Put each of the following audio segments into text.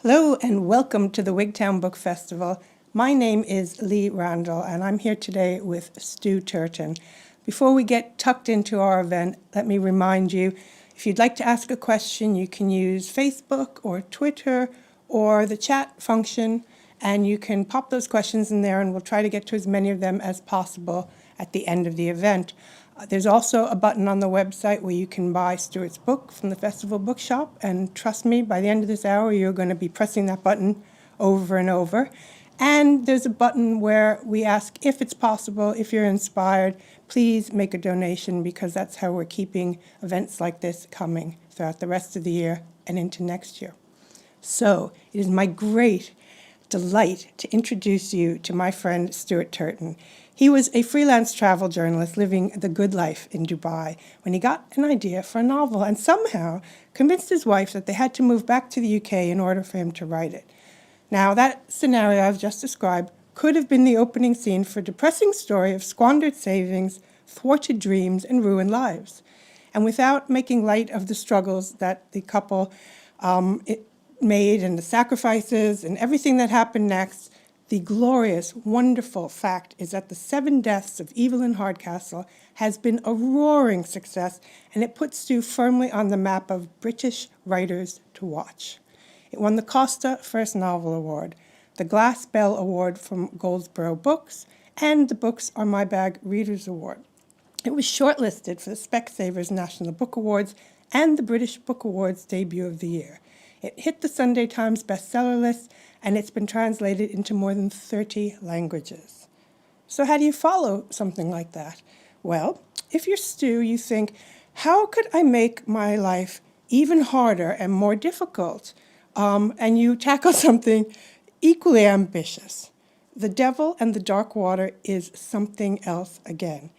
Hello and welcome to the Wigtown Book Festival. My name is Lee Randall and I'm here today with Stu Turton. Before we get tucked into our event, let me remind you, if you'd like to ask a question, you can use Facebook or Twitter or the chat function, and you can pop those questions in there and we'll try to get to as many of them as possible at the end of the event. There's also a button on the website where you can buy Stuart's book from the Festival Bookshop, and trust me, by the end of this hour, you're going to be pressing that button over and over. And there's a button where we ask if it's possible, if you're inspired, please make a donation, because that's how we're keeping events like this coming throughout the rest of the year and into next year. So it is my great delight to introduce you to my friend Stuart Turton. He was a freelance travel journalist living the good life in Dubai when he got an idea for a novel and somehow convinced his wife that they had to move back to the UK in order for him to write it. Now, that scenario I've just described could have been the opening scene for a depressing story of squandered savings, thwarted dreams, and ruined lives. And without making light of the struggles that the couple made and the sacrifices and everything that happened next, the glorious, wonderful fact is that The 7 Deaths of Evelyn Hardcastle has been a roaring success, and it puts Stu firmly on the map of British writers to watch. It won the Costa First Novel Award, the Glass Bell Award from Goldsboro Books, and the Books Are My Bag Readers Award. It was shortlisted for the Specsavers National Book Awards and the British Book Awards Debut of the Year. It hit the Sunday Times bestseller list, and it's been translated into more than 30 languages. So how do you follow something like that? Well, if you're Stu, you think, how could I make my life even harder and more difficult? And you tackle something equally ambitious. The Devil and the Dark Water is something else again.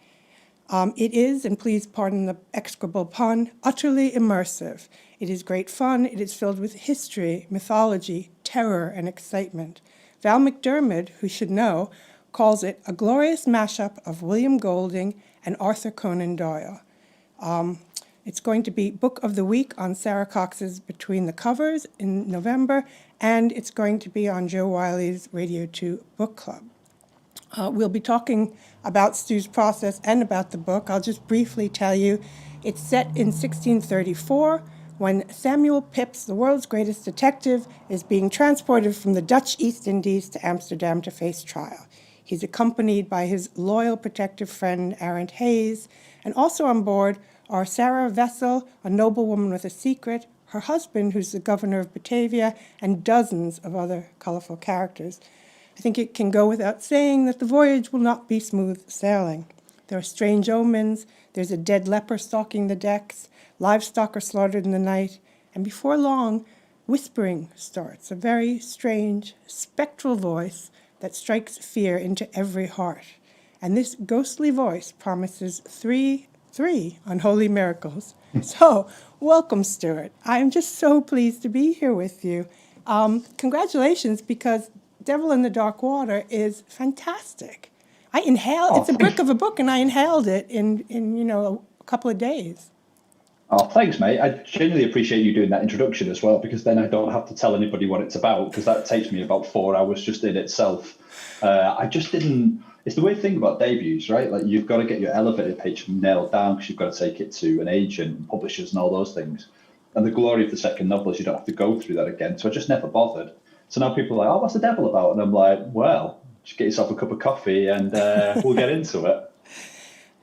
It is, and please pardon the execrable pun, utterly immersive. It is great fun. It is filled with history, mythology, terror, and excitement. Val McDermid, who should know, calls it a glorious mashup of William Golding and Arthur Conan Doyle. It's going to be Book of the Week on Sarah Cox's Between the Covers in November, and it's going to be on Joe Wiley's Radio 2 Book Club. We'll be talking about Stu's process and about the book. I'll just briefly tell you, it's set in 1634 when Samuel Pipps, the world's greatest detective, is being transported from the Dutch East Indies to Amsterdam to face trial. He's accompanied by his loyal protective friend, Arent Hayes, and also on board are Sara Wessel, a noblewoman with a secret, her husband, who's the governor of Batavia, and dozens of other colorful characters. I think it can go without saying that the voyage will not be smooth sailing. There are strange omens, there's a dead leper stalking the decks, livestock are slaughtered in the night, and before long, whispering starts, a very strange, spectral voice that strikes fear into every heart. And this ghostly voice promises three unholy miracles. So, welcome, Stuart. I'm just so pleased to be here with you. Congratulations, because Devil in the Dark Water is fantastic. It's a brick of a book, and I inhaled it in a couple of days. Oh, thanks, mate. I genuinely appreciate you doing that introduction as well, because then I don't have to tell anybody what it's about, because that takes me about 4 hours just in itself. I just didn't. It's the weird thing about debuts, right? Like, you've got to get your elevator pitch nailed down, because you've got to take it to an agent and publishers and all those things. And the glory of the second novel is you don't have to go through that again. So I just never bothered. So now people are like, oh, what's the Devil about? And I'm like, well, just get yourself a cup of coffee and we'll get into it.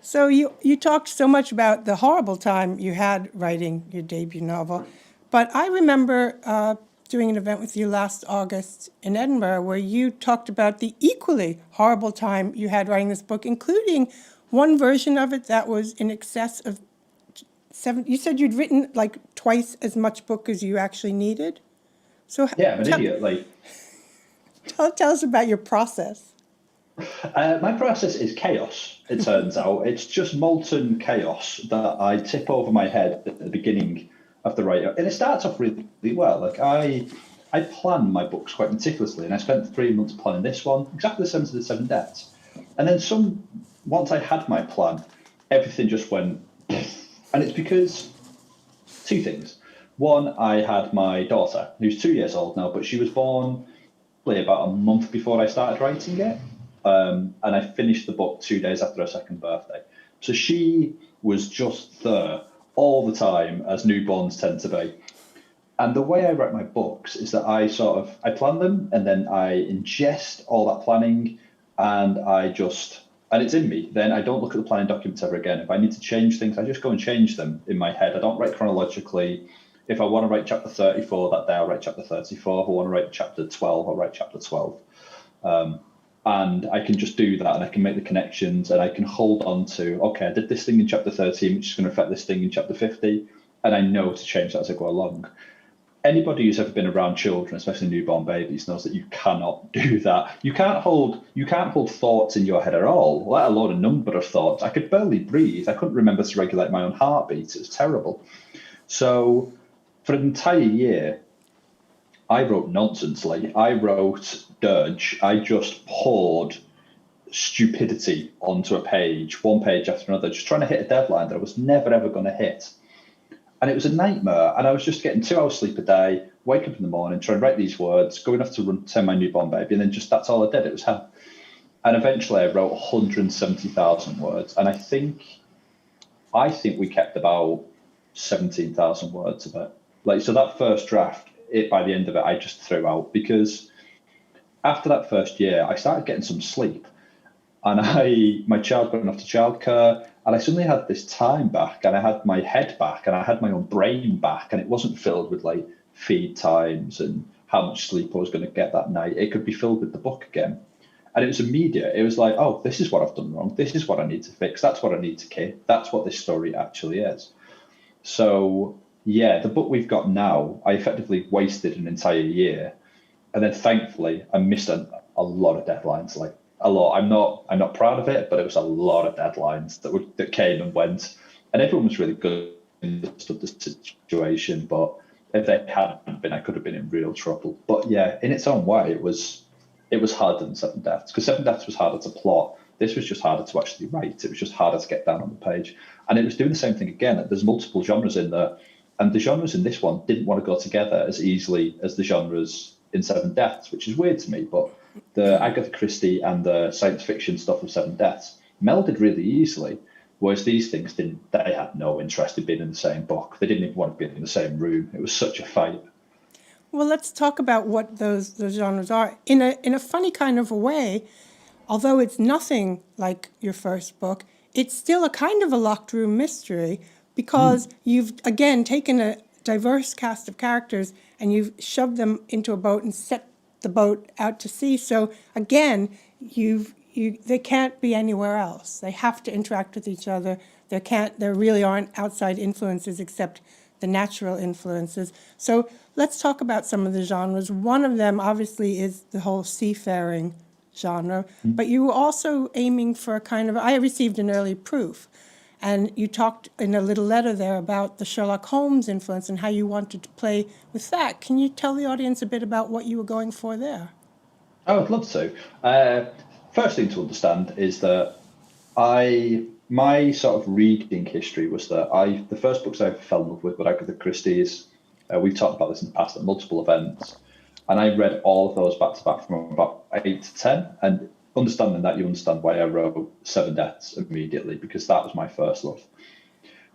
So you talked so much about the horrible time you had writing your debut novel, but I remember doing an event with you last August in Edinburgh where you talked about the equally horrible time you had writing this book, including one version of it that was in excess of 7. You said you'd written like twice as much book as you actually needed. So yeah, I'm an idiot. Like, tell us about your process. My process is chaos, it turns out. It's just molten chaos that I tip over my head at the beginning of the writer. And it starts off really well. Like, I plan my books quite meticulously, and I spent 3 months planning this one, exactly the same as the 7 Deaths. And then once I had my plan, everything just went, and it's because 2 things. One, I had my daughter, who's 2 years old now, but she was born probably about a month before I started writing it. And I finished the book 2 days after her second birthday. So she was just there all the time, as newborns tend to be. And the way I write my books is that I plan them and then I ingest all that planning and and it's in me. Then I don't look at the planning documents ever again. If I need to change things, I just go and change them in my head. I don't write chronologically. If I want to write chapter 34 that day, I'll write chapter 34. If I want to write chapter 12, I'll write chapter 12. And I can just do that and I can make the connections and I can hold on to, okay, I did this thing in chapter 13, which is going to affect this thing in chapter 50. And I know to change that as I go along. Anybody who's ever been around children, especially newborn babies, knows that you cannot do that. You can't hold thoughts in your head at all, let alone a number of thoughts. I could barely breathe. I couldn't remember to regulate my own heartbeat. It was terrible. So for an entire year, I wrote nonsense. Like I wrote dirge. I just poured stupidity onto a page, one page after another, just trying to hit a deadline that I was never ever going to hit. And it was a nightmare. And I was just getting 2 hours sleep a day, wake up in the morning, try and write these words, going off to turn my newborn baby, and then just that's all I did. It was hell. And eventually I wrote 170,000 words. And I think we kept about 17,000 words of it. Like, so that first draft, by the end of it, I just threw out because after that first year, I started getting some sleep. And my child went off to childcare, and I suddenly had this time back, and I had my head back, and I had my own brain back, and it wasn't filled with like feed times and how much sleep I was going to get that night. It could be filled with the book again. And it was immediate. It was like, oh, this is what I've done wrong. This is what I need to fix. That's what I need to keep. That's what this story actually is. So yeah, the book we've got now, I effectively wasted an entire year. And then thankfully I missed a lot of deadlines, like a lot. I'm not proud of it, but it was a lot of deadlines that came and went. And everyone was really good and understood the situation. But if they hadn't been, I could have been in real trouble. But yeah, in its own way, it was harder than Seven Deaths, because Seven Deaths was harder to plot. This was just harder to actually write. It was just harder to get down on the page. And it was doing the same thing again. There's multiple genres in there. And the genres in this one didn't want to go together as easily as the genres in Seven Deaths, which is weird to me. But the Agatha Christie and the science fiction stuff of Seven Deaths melded really easily, whereas these things didn't. They had no interest in being in the same book. They didn't even want to be in the same room. It was such a fight. Well, let's talk about what those genres are. In a funny kind of a way, although it's nothing like your first book, it's still a kind of a locked room mystery, because you've, again, taken a diverse cast of characters and you've shoved them into a boat and set the boat out to sea. So, again, they can't be anywhere else. They have to interact with each other. There really aren't outside influences except the natural influences. So let's talk about some of the genres. One of them, obviously, is the whole seafaring genre, but you were also aiming for a kind of, I received an early proof, and you talked in a little letter there about the Sherlock Holmes influence and how you wanted to play with that. Can you tell the audience a bit about what you were going for there? I would love to. First thing to understand is that my sort of reading history was that the first books I ever fell in love with were Agatha Christie's. We've talked about this in the past at multiple events. And I read all of those back to back from about 8 to 10. And understanding that, you understand why I wrote Seven Deaths immediately, because that was my first love.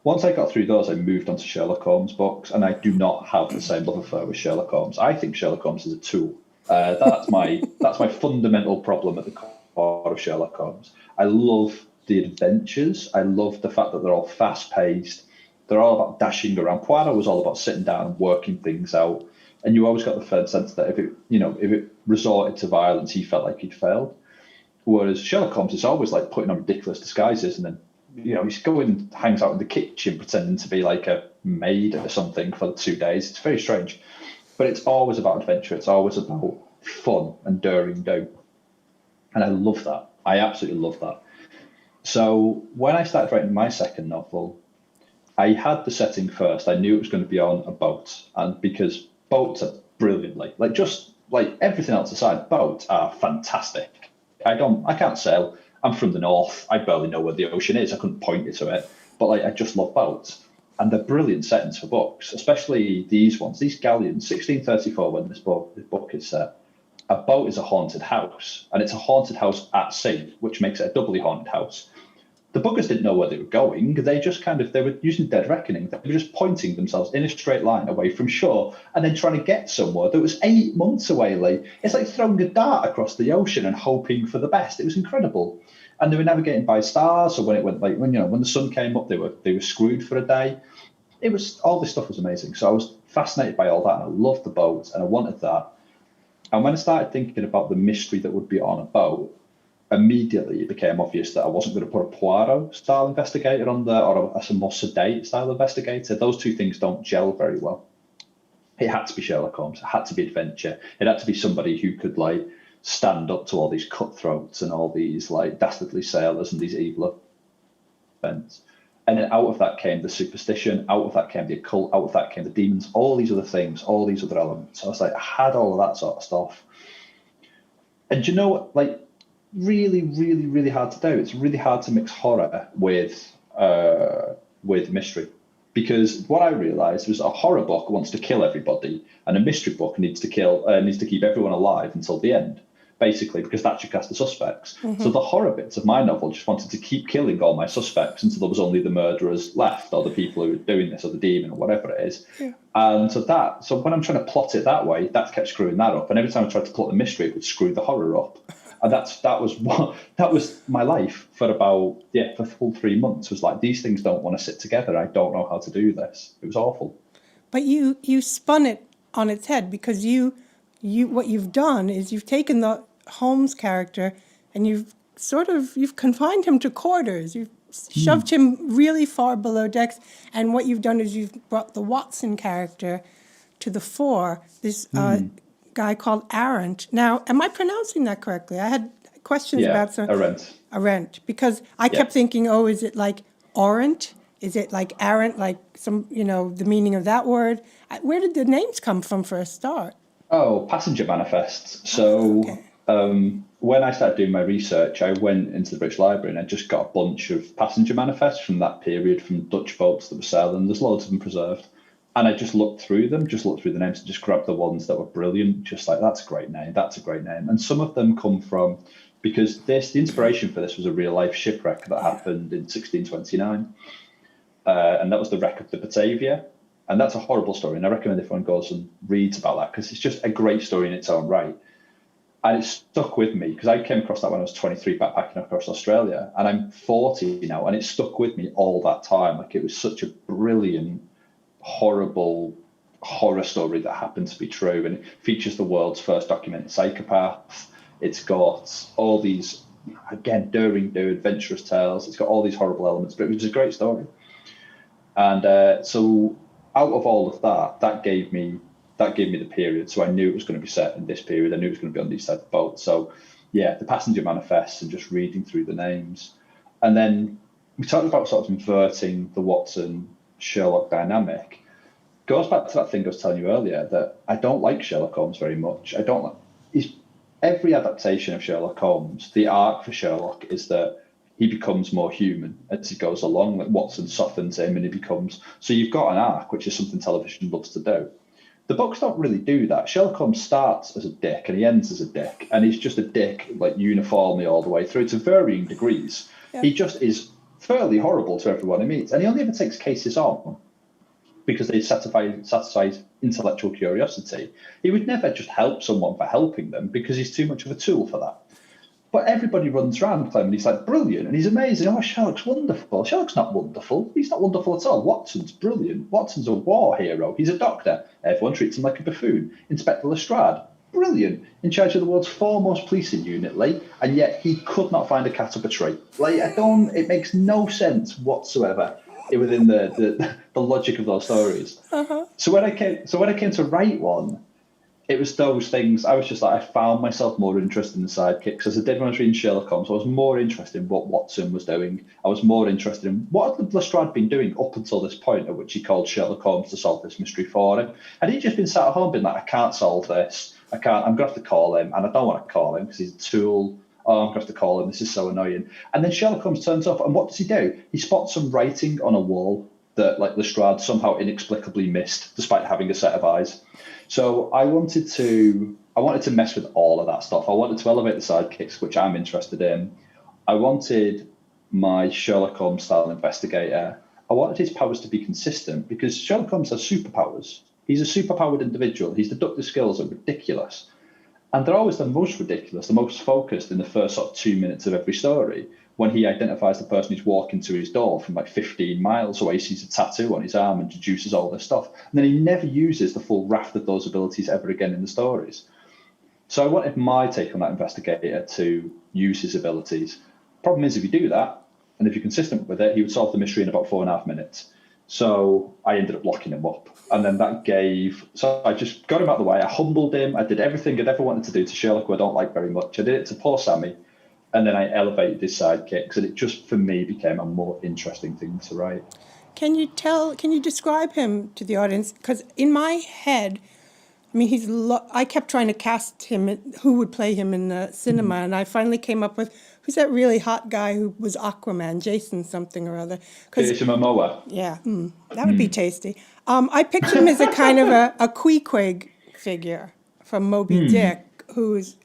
Once I got through those, I moved on to Sherlock Holmes books, and I do not have the same love affair with Sherlock Holmes. I think Sherlock Holmes is a tool. That's my fundamental problem at the core of Sherlock Holmes. I love the adventures. I love the fact that they're all fast-paced. They're all about dashing around. Poirot was all about sitting down and working things out. And you always got the firm sense that if it resorted to violence, he felt like he'd failed. Whereas Sherlock Holmes is always like putting on ridiculous disguises, and then he's going and hangs out in the kitchen pretending to be like a maid or something for 2 days. It's very strange, but it's always about adventure. It's always about fun and daring do, and I love that. I absolutely love that. So when I started writing my second novel, I had the setting first. I knew it was going to be on a boat, and because boats are brilliantly, just everything else aside, boats are fantastic. I can't sail. I'm from the north. I barely know where the ocean is. I couldn't point you to it, but I just love boats. and they're brilliant settings for books, especially these ones. These galleons, 1634, when this book is set, a boat is a haunted house, and it's a haunted house at sea, which makes it a doubly haunted house. The bookers didn't know where they were going. They were using dead reckoning. They were just pointing themselves in a straight line away from shore and then trying to get somewhere that was 8 months away, Lee. It's like throwing a dart across the ocean and hoping for the best. It was incredible. And they were navigating by stars. So when it went when the sun came up, they were screwed for a day. It was, all this stuff was amazing. So I was fascinated by all that, and I loved the boat, and I wanted that. And when I started thinking about the mystery that would be on a boat, immediately it became obvious that I wasn't going to put a Poirot style investigator on there, or a more sedate style investigator. Those two things don't gel very well. It had to be Sherlock Holmes. It had to be adventure. It had to be somebody who could like stand up to all these cutthroats and all these like dastardly sailors and these evil events. And then out of that came the superstition, out of that came the occult, out of that came the demons, all these other things, all these other elements. So I was like, I had all of that sort of stuff. And you know what, like, really, really, really hard to do. It's really hard to mix horror with mystery. Because what I realised was a horror book wants to kill everybody, and a mystery book needs to keep everyone alive until the end, basically, because that's your cast of suspects. Mm-hmm. So the horror bits of my novel just wanted to keep killing all my suspects until there was only the murderers left, or the people who were doing this, or the demon, or whatever it is. Yeah. And so when I'm trying to plot it that way, that kept screwing that up. And every time I tried to plot the mystery, it would screw the horror up. And that was my life for about for the full 3 months. Was like, these things don't want to sit together. I don't know how to do this. It was awful. But you spun it on its head, because you what you've done is you've taken the Holmes character and you've confined him to quarters. You've shoved him really far below decks, and what you've done is you've brought the Watson character to the fore. This guy called Arent. Now, am I pronouncing that correctly? I had questions about Arent, because I kept thinking, is it like Arent? Is it like Arent, like some, the meaning of that word? Where did the names come from for a start? Oh, passenger manifests. So when I started doing my research, I went into the British Library and I just got a bunch of passenger manifests from that period, from Dutch boats that were sailing. There's loads of them preserved. And I just looked through the names and just grabbed the ones that were brilliant. Just like, that's a great name. And some of them come from, because the inspiration for this was a real life shipwreck that happened in 1629. And that was the wreck of the Batavia. And that's a horrible story. And I recommend everyone goes and reads about that, because it's just a great story in its own right. And it stuck with me, because I came across that when I was 23, backpacking across Australia. And I'm 40 now, and it stuck with me all that time. Like, it was such a brilliant, horrible horror story that happened to be true, and it features the world's first documented psychopath. It's got all these, again, daring, adventurous tales. It's got all these horrible elements, but it was a great story. And so out of all of that gave me the period. So I knew it was going to be set in this period. I knew it was going to be on these type of boats. So the passenger manifests and just reading through the names. And then we talked about sort of inverting the Watson Sherlock dynamic. Goes back to that thing I was telling you earlier, that I don't like Sherlock Holmes very much. Every adaptation of Sherlock Holmes, the arc for Sherlock is that he becomes more human as he goes along. Like, Watson softens him and he becomes, so you've got an arc, which is something television loves to do. The books don't really do that. Sherlock Holmes starts as a dick and he ends as a dick, and he's just a dick, like, uniformly all the way through, to varying degrees. Yeah. He just is fairly horrible to everyone he meets, and he only ever takes cases on because they satisfy intellectual curiosity. He would never just help someone for helping them, because he's too much of a tool for that. But everybody runs around claiming he's like brilliant and he's amazing. Oh, Sherlock's wonderful. Sherlock's not wonderful. He's not wonderful at all. Watson's brilliant. Watson's a war hero. He's a doctor. Everyone treats him like a buffoon. Inspector Lestrade, brilliant. In charge of the world's foremost policing unit, like, and yet he could not find a cat up a tree. Like, it makes no sense whatsoever within the logic of those stories. Uh-huh. So when I came to write one, it was those things. I was just like, I found myself more interested in the sidekicks. As I did when I was reading Sherlock Holmes, I was more interested in what Watson was doing. I was more interested in what had Lestrade been doing up until this point, at which he called Sherlock Holmes to solve this mystery for him. And he'd just been sat at home being like, I can't solve this. I'm going to have to call him. And I don't want to call him because he's a tool. Oh, I'm going to have to call him. This is so annoying. And then Sherlock Holmes turns up, and what does he do? He spots some writing on a wall. that like Lestrade somehow inexplicably missed, despite having a set of eyes. So I wanted to mess with all of that stuff. I wanted to elevate the sidekicks, which I'm interested in. I wanted my Sherlock Holmes style investigator. I wanted his powers to be consistent because Sherlock Holmes has superpowers. He's a superpowered individual. His deductive skills are ridiculous. And they're always the most ridiculous, the most focused in the first sort of 2 minutes of every story, when he identifies the person who's walking to his door from like 15 miles away, sees a tattoo on his arm and deduces all this stuff. And then he never uses the full raft of those abilities ever again in the stories. So I wanted my take on that investigator to use his abilities. Problem is, if you do that, and if you're consistent with it, he would solve the mystery in about 4.5 minutes. So I ended up locking him up. And then so I just got him out of the way. I humbled him. I did everything I'd ever wanted to do to Sherlock, who I don't like very much. I did it to poor Sammy. And then I elevated his sidekicks. And it just, for me, became a more interesting thing to write. Can you describe him to the audience? Because in my head, I mean, I kept trying to cast him, who would play him in the cinema, and I finally came up with, who's that really hot guy who was Aquaman, Jason something or other? Jason Momoa. Yeah, that would be tasty. I pictured him as a kind of a Queequeg figure from Moby Dick, who's,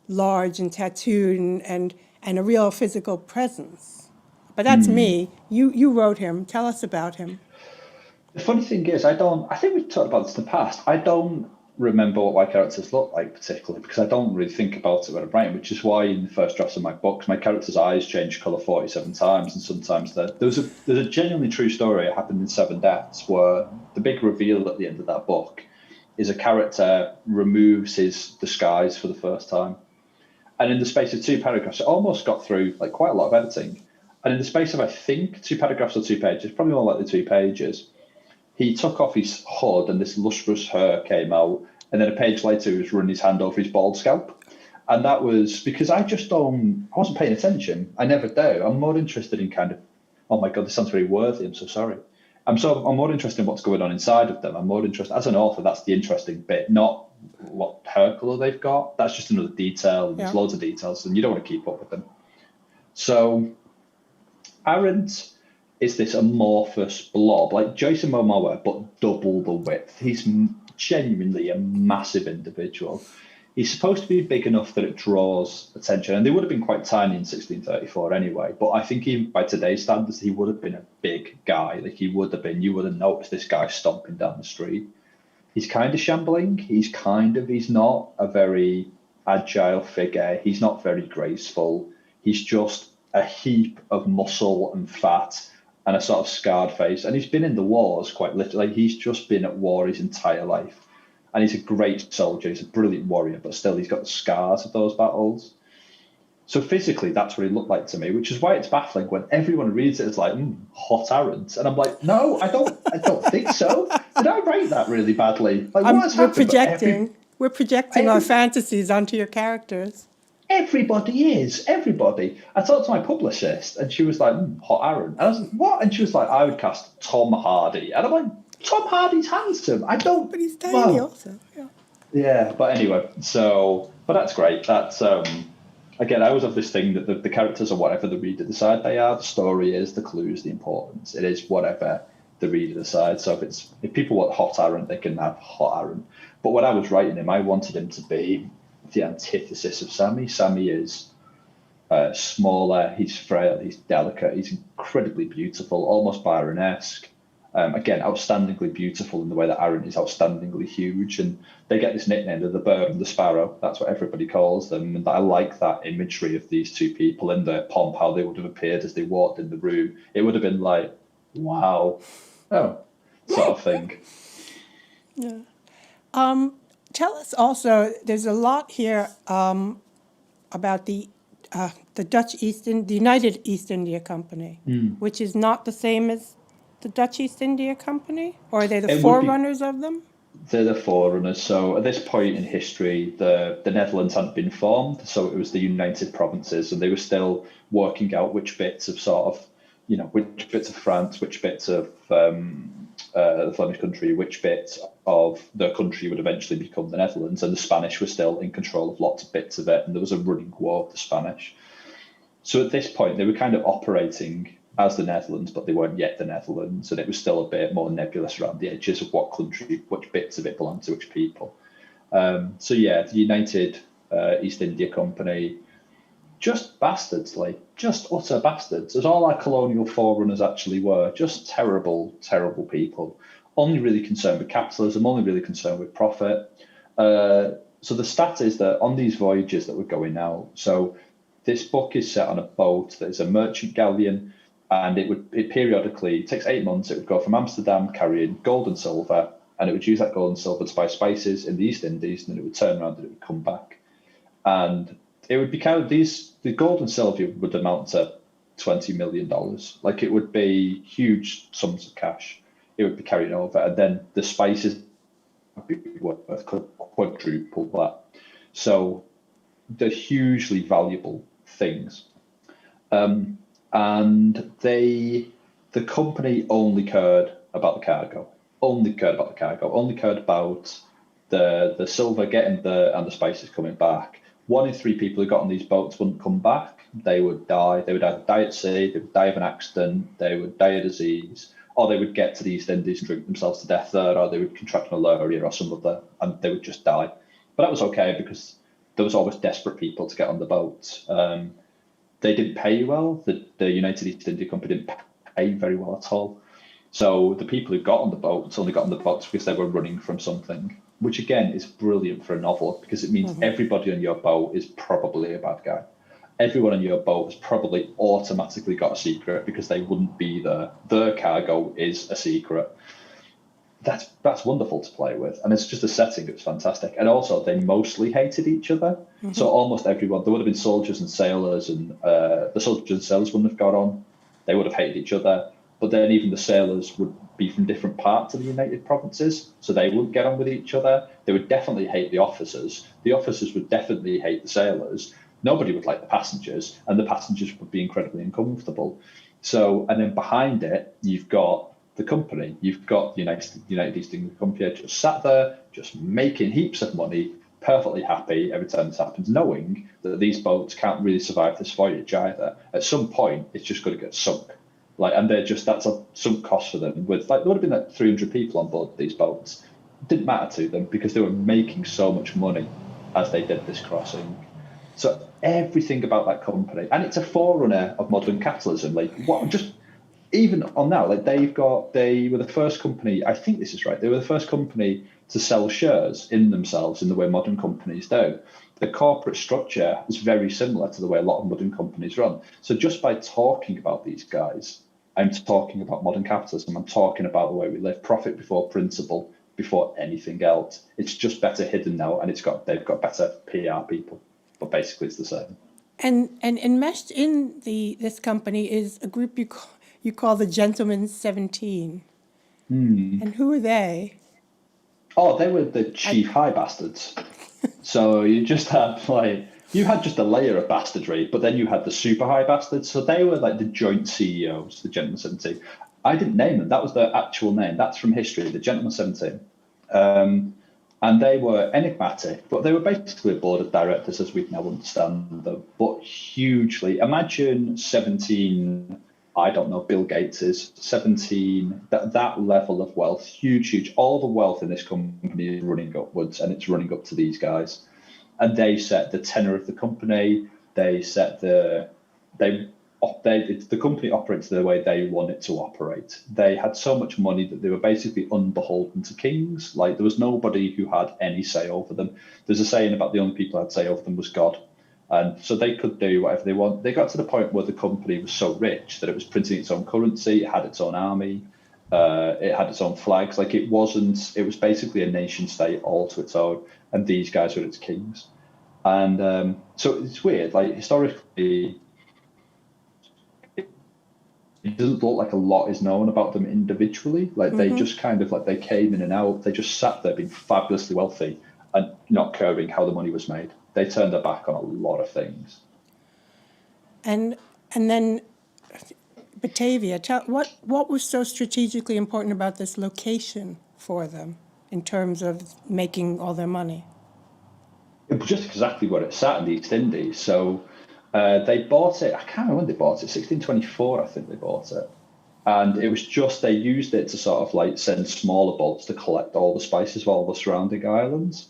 large and tattooed and a real physical presence. But that's me. You wrote him. Tell us about him. The funny thing is, I think we've talked about this in the past. I don't remember what my characters look like particularly because I don't really think about it when I'm writing, which is why in the first drafts of my books, my characters' eyes change colour 47 times, and sometimes there's a genuinely true story that happened in Seven Deaths where the big reveal at the end of that book is a character removes his disguise for the first time. And in the space of 2 paragraphs, it almost got through like quite a lot of editing. And in the space of, I think, 2 paragraphs or 2 pages, probably more likely 2 pages, he took off his hood and this lustrous hair came out. And then a page later, he was running his hand over his bald scalp. And that was because I wasn't paying attention. I never do. I'm more interested in kind of, oh my God, this sounds very worthy. I'm so sorry. I'm more interested in what's going on inside of them. I'm more interested, as an author, that's the interesting bit, not what hair colour they've got. That's just another detail. There's loads of details and you don't want to keep up with them. So Arent is this amorphous blob, like Jason Momoa, but double the width. He's genuinely a massive individual. He's supposed to be big enough that it draws attention, and they would have been quite tiny in 1634 anyway, but I think even by today's standards, he would have been a big guy. Like you would have noticed this guy stomping down the street. He's kind of shambling. He's not a very agile figure. He's not very graceful. He's just a heap of muscle and fat and a sort of scarred face. And he's been in the wars quite literally. He's just been at war his entire life. And he's a great soldier. He's a brilliant warrior, but still he's got the scars of those battles. So physically, that's what he looked like to me, which is why it's baffling when everyone reads it as like, hot Arent. And I'm like, no, I don't think so. Did I write that really badly? Like, We're projecting our fantasies onto your characters. Everybody is. Everybody. I talked to my publicist and she was like, hot Arent. And I was like, what? And she was like, I would cast Tom Hardy. And I'm like, Tom Hardy's handsome. But he's tiny also. Yeah, but anyway, but that's great. That's, again, I always have this thing that the characters are whatever the reader decide they are. The story is, the clues, the importance. It is whatever the reader decides. So if people want hot Arent, they can have hot Arent. But when I was writing him, I wanted him to be the antithesis of Sammy. Sammy is smaller, he's frail, he's delicate, he's incredibly beautiful, almost Byron-esque. Again, outstandingly beautiful in the way that Arent is outstandingly huge. And they get this nickname of the bird and the sparrow. That's what everybody calls them. And I like that imagery of these two people in their pomp, how they would have appeared as they walked in the room. It would have been like, wow, sort of thing. Yeah. Tell us also, there's a lot here about the United East India Company, which is not the same as the Dutch East India Company? Or are they the forerunners of them? They're the forerunners. So at this point in history, the Netherlands hadn't been formed, so it was the United Provinces, and they were still working out which bits of which bits of France, which bits of the Flemish country, which bit of the country would eventually become the Netherlands, and the Spanish were still in control of lots of bits of it, and there was a running war with the Spanish. So at this point, they were kind of operating as the Netherlands, but they weren't yet the Netherlands, and it was still a bit more nebulous around the edges of what country, which bits of it belonged to which people. So yeah, the United East India Company, just bastards, like just utter bastards, as all our colonial forerunners actually were. Just terrible, terrible people. Only really concerned with capitalism, only really concerned with profit. So the stat is that on these voyages that we're going out, so this book is set on a boat that is a merchant galleon, and it periodically, it takes 8 months, it would go from Amsterdam carrying gold and silver, and it would use that gold and silver to buy spices in the East Indies, and then it would turn around and it would come back. And it would be kind of the gold and silver would amount to $20 million. Like, it would be huge sums of cash. It would be carried over, and then the spices would be worth quadruple that. So they're hugely valuable things. And the company only cared about the cargo, only cared about the silver getting there and the spices coming back. 1 in 3 people who got on these boats wouldn't come back. They would die. They would either die at sea, they would die of an accident, they would die of disease, or they would get to the East Indies and drink themselves to death there, or they would contract malaria or some other, and they would just die. But that was okay because there was always desperate people to get on the boats. They didn't pay well. The United East India Company didn't pay very well at all. So the people who got on the boats only got on the boats because they were running from something, which again is brilliant for a novel because it means everybody on your boat is probably a bad guy. Everyone on your boat has probably automatically got a secret because they wouldn't be there. Their cargo is a secret. That's wonderful to play with, and it's just a setting that's fantastic. And also, they mostly hated each other. So almost everyone, there would have been soldiers and sailors, and the soldiers and sailors wouldn't have got on. They would have hated each other. But then even the sailors would be from different parts of the United Provinces, so they wouldn't get on with each other. They would definitely hate the officers. The officers would definitely hate the sailors. Nobody would like the passengers, and the passengers would be incredibly uncomfortable. So, and then behind it, you've got the company. You've got the United East India Company just sat there, just making heaps of money, perfectly happy every time this happens, knowing that these boats can't really survive this voyage either. At some point, it's just going to get sunk. And that's a sunk cost for them. With there would have been 300 people on board these boats. It didn't matter to them because they were making so much money as they did this crossing. So everything about that company, and it's a forerunner of modern capitalism. Even on that, they were the first company, I think this is right, they were the first company to sell shares in themselves in the way modern companies do. The corporate structure is very similar to the way a lot of modern companies run. So just by talking about these guys, I'm talking about modern capitalism. I'm talking about the way we live, profit before principle, before anything else. It's just better hidden now, and they've got better PR people. But basically, it's the same. And enmeshed in this company is a group you call the Gentlemen 17. And who are they? Oh, they were the chief high bastards. So you just had just a layer of bastardry, but then you had the super high bastards. So they were like the joint CEOs, the Gentlemen 17. I didn't name them. That was their actual name. That's from history, the Gentlemen 17. And they were enigmatic, but they were basically a board of directors as we now understand them, but hugely. Imagine 17, I don't know, Bill Gates is 17, that level of wealth, huge. All the wealth in this company is running upwards, and it's running up to these guys. And they set the tenor of the company. They set the company operates the way they want it to operate. They had so much money that they were basically unbeholden to kings. There was nobody who had any say over them. There's a saying about the only people who had say over them was God. And so they could do whatever they want. They got to the point where the company was so rich that it was printing its own currency, it had its own army, it had its own flags. It was basically a nation state all to its own, and these guys were its kings. And so it's weird, historically, it doesn't look like a lot is known about them individually. They just kind of they came in and out. They just sat there being fabulously wealthy and not caring how the money was made. They turned their back on a lot of things. And then Batavia, what was so strategically important about this location for them in terms of making all their money? It was just exactly where it sat in the East Indies. So They bought it, I can't remember when they bought it, 1624, I think they bought it. And it was just, they used it to sort of like send smaller boats to collect all the spices of all the surrounding islands.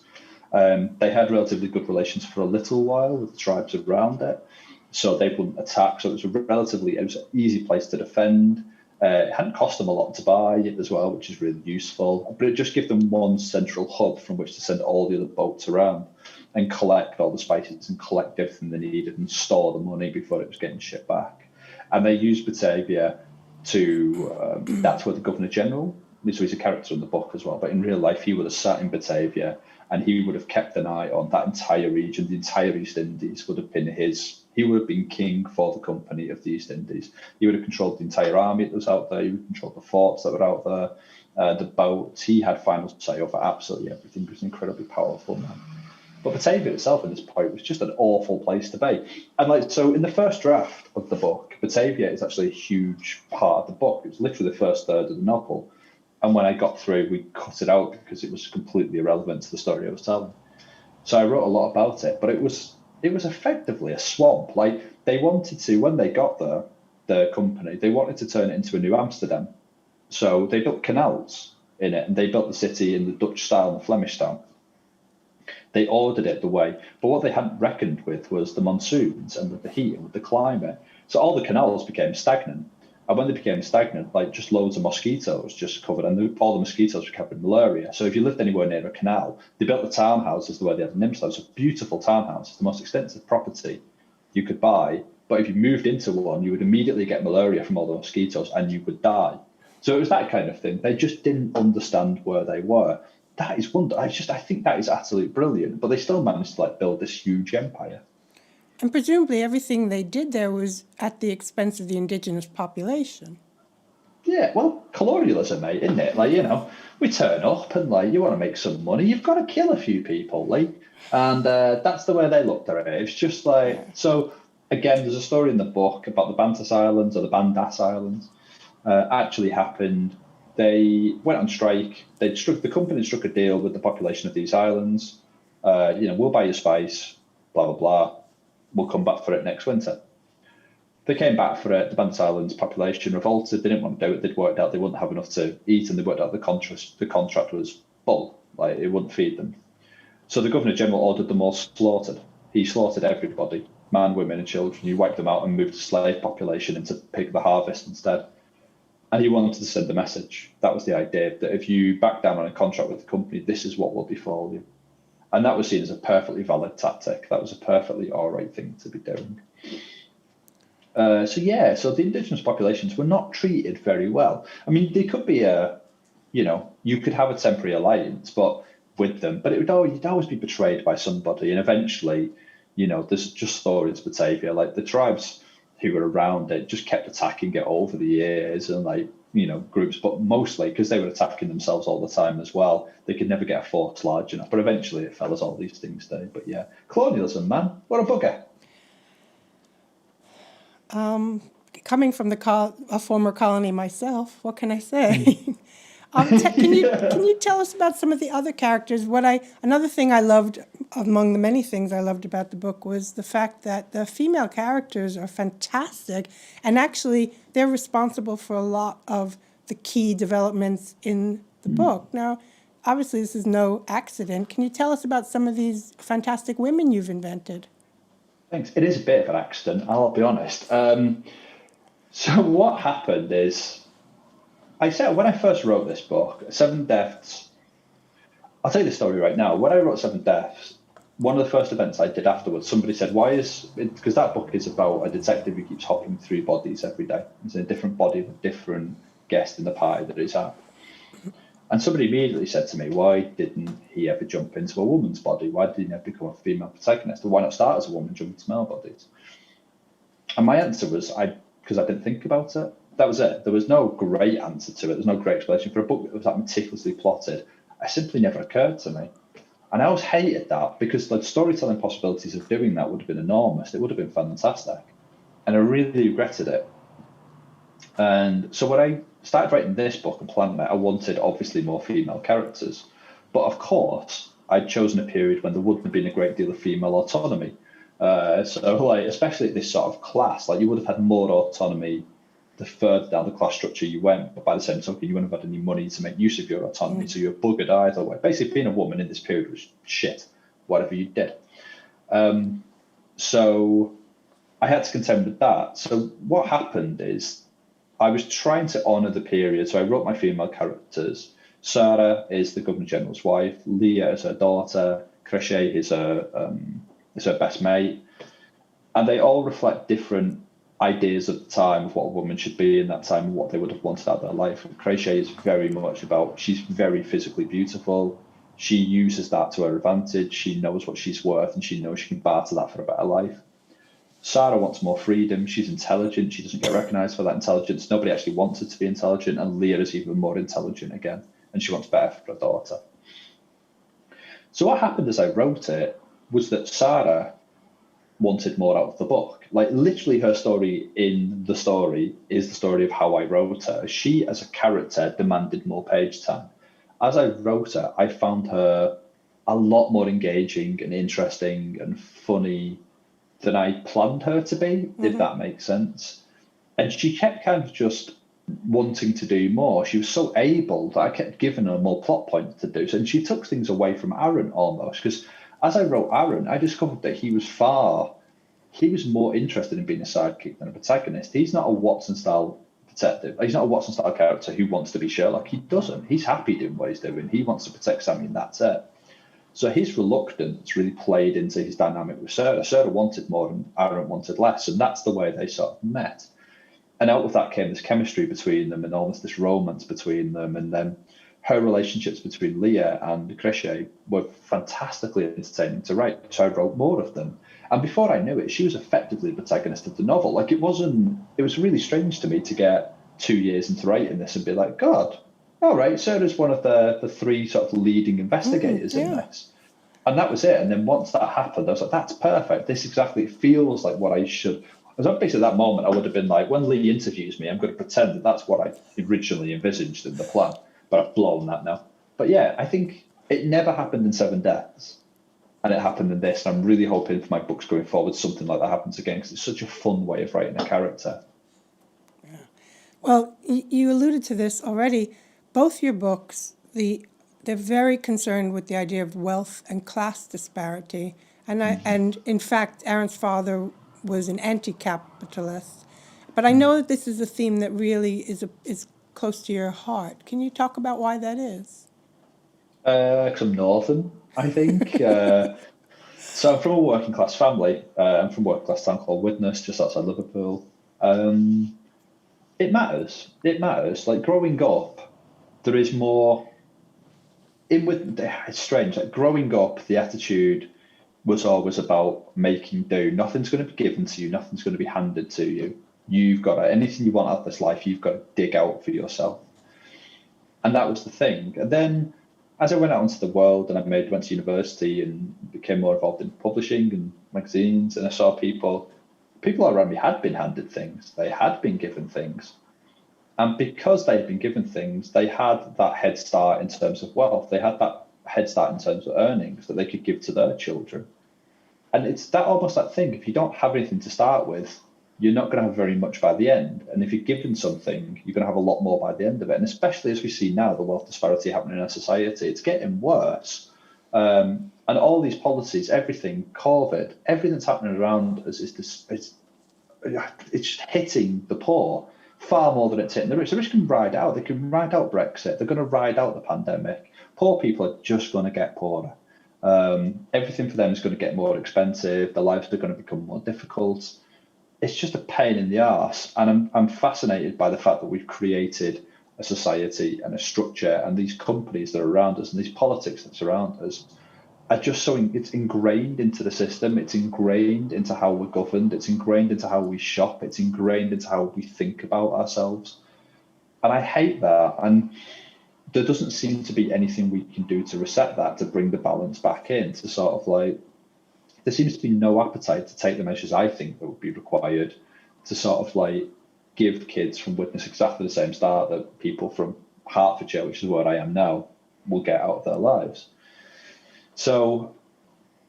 They had relatively good relations for a little while with the tribes around it, so they wouldn't attack. So it was an easy place to defend. It hadn't cost them a lot to buy it as well, which is really useful. But it just gave them one central hub from which to send all the other boats around and collect all the spices and collect everything they needed and store the money before it was getting shipped back. And they used Batavia to, that's where the Governor General, so he's a character in the book as well, but in real life he would have sat in Batavia and he would have kept an eye on that entire region. The entire East Indies would have been he would have been king for the company of the East Indies. He would have controlled the entire army that was out there. He would have controlled the forts that were out there, the boats. He had final say over absolutely everything. He was an incredibly powerful man. But Batavia itself at this point was just an awful place to be. And so in the first draft of the book, Batavia is actually a huge part of the book. It's literally the first third of the novel. And when I got through, we cut it out because it was completely irrelevant to the story I was telling. So I wrote a lot about it, but it was effectively a swamp. Like they wanted to, when they got there, the company, they wanted to turn it into a new Amsterdam. So they built canals in it and they built the city in the Dutch style and the Flemish style. They ordered it the way, but what they hadn't reckoned with was the monsoons and with the heat and with the climate. So all the canals became stagnant. And when they became stagnant, like just loads of mosquitoes just covered, and all the mosquitoes were covered in malaria. So if you lived anywhere near a canal, they built the townhouses the way they had in Nimstad. So beautiful townhouses, the most extensive property you could buy. But if you moved into one, you would immediately get malaria from all the mosquitoes and you would die. So it was that kind of thing. They just didn't understand where they were. That is wonderful. I think that is absolutely brilliant. But they still managed to build this huge empire. And presumably everything they did there was at the expense of the indigenous population. Yeah, well, colonialism, mate, isn't it? We turn up and you want to make some money, you've got to kill a few people, and that's the way they looked at it. It's just so. Again, there's a story in the book about the Bantas Islands or the Bandas Islands. Actually happened. They went on strike. The company struck a deal with the population of these islands. We'll buy your spice, blah blah blah. We'll come back for it next winter. They came back for it. The Bandas Islands population revolted. They didn't want to do it. They'd worked out they wouldn't have enough to eat, and they worked out the contract was full. It wouldn't feed them. So the Governor General ordered them all slaughtered. He slaughtered everybody, man, women, and children. He wiped them out and moved the slave population into pick the harvest instead. And he wanted to send a message. That was the idea, that if you back down on a contract with the company, this is what will befall you. And that was seen as a perfectly valid tactic. That was a perfectly all right thing to be doing. So the indigenous populations were not treated very well. I mean, they could be you could have a temporary alliance, with them, but you'd always be betrayed by somebody. And eventually, there's just stories of Batavia, the tribes who were around it just kept attacking it over the years and groups, but mostly because they were attacking themselves all the time as well. They could never get a force large enough, but eventually it fell as all these things do. But yeah, colonialism, man, what a bugger. Coming from a former colony myself, what can I say? Can you tell us about some of the other characters? Another thing I loved, among the many things I loved about the book, was the fact that the female characters are fantastic, and actually they're responsible for a lot of the key developments in the book. Now, obviously this is no accident. Can you tell us about some of these fantastic women you've invented? Thanks. It is a bit of an accident, I'll be honest. So what happened is, I said when I first wrote this book, Seven Deaths, I'll tell you the story right now. When I wrote Seven Deaths, one of the first events I did afterwards, somebody said, because that book is about a detective who keeps hopping through bodies every day. It's in a different body with a different guest in the party that he's at. And somebody immediately said to me, why didn't he ever jump into a woman's body? Why did he never become a female protagonist? Or why not start as a woman, jump into male bodies? And my answer was, because I didn't think about it. That was it. There was no great answer to it. There's no great explanation. For a book that was that meticulously plotted, it simply never occurred to me. And I always hated that, because the storytelling possibilities of doing that would have been enormous. It would have been fantastic. And I really regretted it. And so when I started writing this book and planned it, I wanted obviously more female characters. But of course, I'd chosen a period when there wouldn't have been a great deal of female autonomy. So like, especially at this sort of class, like you would have had more autonomy the further down the class structure you went, but by the same token, you wouldn't have had any money to make use of your autonomy, so you're buggered either way. Basically, being a woman in this period was shit, whatever you did. So I had to contend with that. So what happened is I was trying to honour the period, so I wrote my female characters. Sara is the Governor General's wife, Leah is her daughter, Crochet is her best mate, and they all reflect different ideas at the time of what a woman should be in that time and what they would have wanted out of their life. Crochet is very much about, she's very physically beautiful. She uses that to her advantage. She knows what she's worth and she knows she can barter that for a better life. Sara wants more freedom. She's intelligent. She doesn't get recognised for that intelligence. Nobody actually wants her to be intelligent, and Leah is even more intelligent again, and she wants better for her daughter. So what happened as I wrote it was that Sara wanted more out of the book. Like literally her story in the story is the story of how I wrote her. She as a character demanded more page time. As I wrote her, I found her a lot more engaging and interesting and funny than I planned her to be, if that makes sense. And she kept kind of just wanting to do more. She was so able that I kept giving her more plot points to do. And she took things away from Arent almost, because as I wrote Arent, I discovered that he was more interested in being a sidekick than a protagonist. He's not a Watson-style detective. He's not a Watson-style character who wants to be Sherlock. He doesn't. He's happy doing what he's doing. He wants to protect Sammy, and that's it. So his reluctance really played into his dynamic with Sara. Sara wanted more and Arent wanted less, and that's the way they sort of met. And out of that came this chemistry between them and almost this romance between them. And then her relationships between Leah and Crochet were fantastically entertaining to write. So I wrote more of them. And before I knew it, she was effectively the protagonist of the novel. Like it was really strange to me to get 2 years into writing this and be like, God, all right, Sarah's one of the three sort of leading investigators in this. And that was it. And then once that happened, I was like, that's perfect. This exactly feels like what I should. As basically at that moment, I would have been like, when Lee interviews me, I'm going to pretend that that's what I originally envisaged in the plan. But I've blown that now. But yeah, I think it never happened in Seven Deaths. And it happened in this. And I'm really hoping for my books going forward, something like that happens again, because it's such a fun way of writing a character. Yeah. Well, you alluded to this already. Both your books, they're very concerned with the idea of wealth and class disparity. And in fact, Arent's father was an anti-capitalist. But I know that this is a theme that really is close to your heart. Can you talk about why that is? Because I'm northern, I think. So I'm from a working class family. I'm from a working class town called Widnes, just outside Liverpool. It matters. It matters. Like growing up, there is more. It's strange. Like growing up, the attitude was always about making do. Nothing's going to be given to you. Nothing's going to be handed to you. You've got to, anything you want out of this life, you've got to dig out for yourself. And that was the thing. And then as I went out into the world and went to university and became more involved in publishing and magazines, and I saw people around me had been handed things. They had been given things. And because they'd been given things, they had that head start in terms of wealth. They had that head start in terms of earnings that they could give to their children. And it's that almost that thing, if you don't have anything to start with, you're not going to have very much by the end. And if you're given something, you're going to have a lot more by the end of it. And especially as we see now, the wealth disparity happening in our society, it's getting worse. And all these policies, everything, COVID, everything that's happening around us it's just hitting the poor far more than it's hitting the rich. The rich can ride out. They can ride out Brexit. They're going to ride out the pandemic. Poor people are just going to get poorer. Everything for them is going to get more expensive. Their lives are going to become more difficult. It's just a pain in the arse. And I'm fascinated by the fact that we've created a society and a structure, and these companies that are around us and these politics that surround us are just so it's ingrained into the system. It's ingrained into how we're governed. It's ingrained into how we shop. It's ingrained into how we think about ourselves. And I hate that. And there doesn't seem to be anything we can do to reset that, to bring the balance back in, to sort of like, there seems to be no appetite to take the measures I think that would be required to sort of like give kids from Widnes exactly the same start that people from Hertfordshire, which is where I am now, will get out of their lives. So